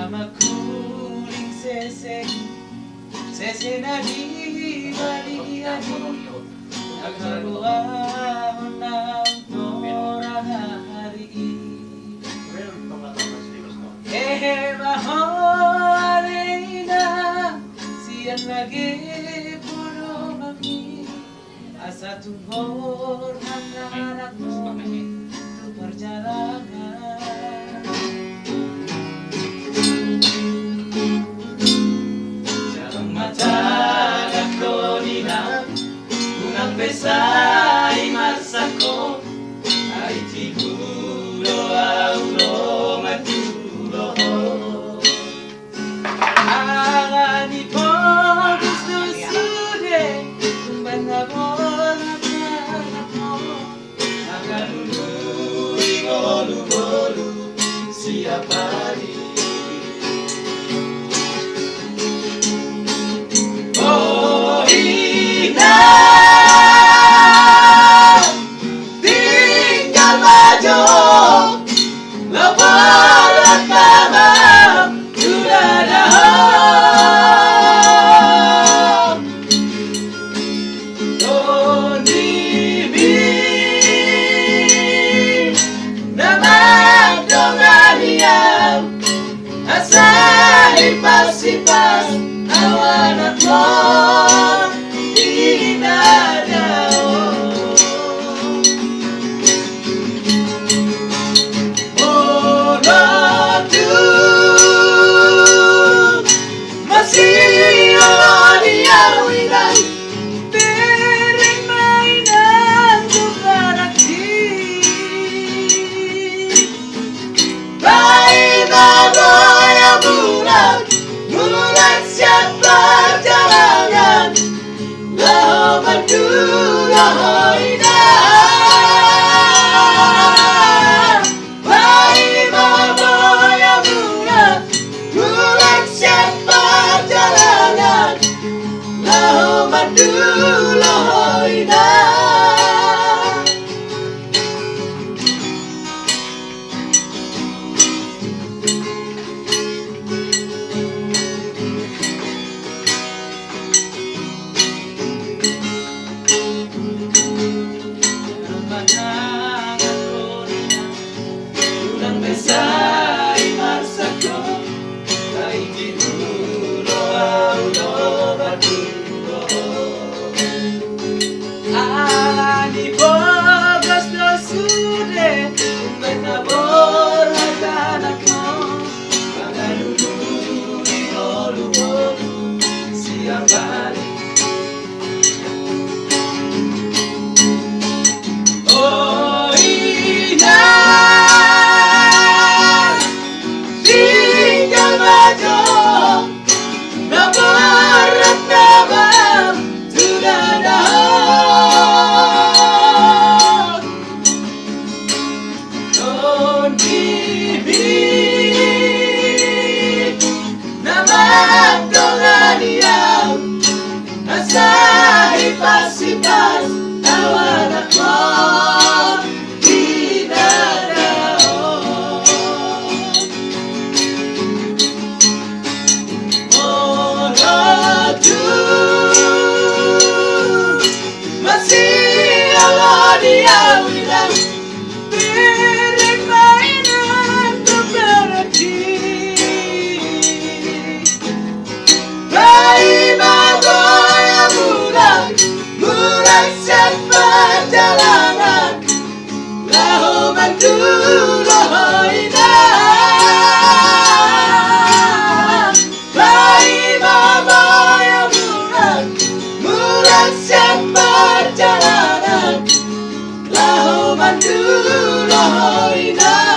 Makuling sese na di balian nagkaroon ng hari mahali na siyan lagi puro mami asa tungkol anak mo itu perjalanan dalam mata ako nila unang besay masako ay siguro aulo maturo angani po gusto sude kung banabon at anak mo magaluluing olu-olu siya pa rin oh ina tinggal maju lebaran kamar sudah daham Tonibi nama dongania asal pas awan mo Mulat siapa jalanan Lau berdua hoidah Baik mama yang mulat Mulat siapa jalanan Lau berdua hoidah Besai marsako Kai tinulo aulo baturo Ani bogas do sude Benabor hatanakmo Pangalulu di olu-olu siang balik Oh ina Sipas awan ako dinadaon Molatu masih ala dia bilang piring mainan berarti bayi bagoy yang bulan Mulat siapa jalanan Lau manduro hoidah Bayi mama yang mulat Mulat siapa jalanan Lau manduro hoidah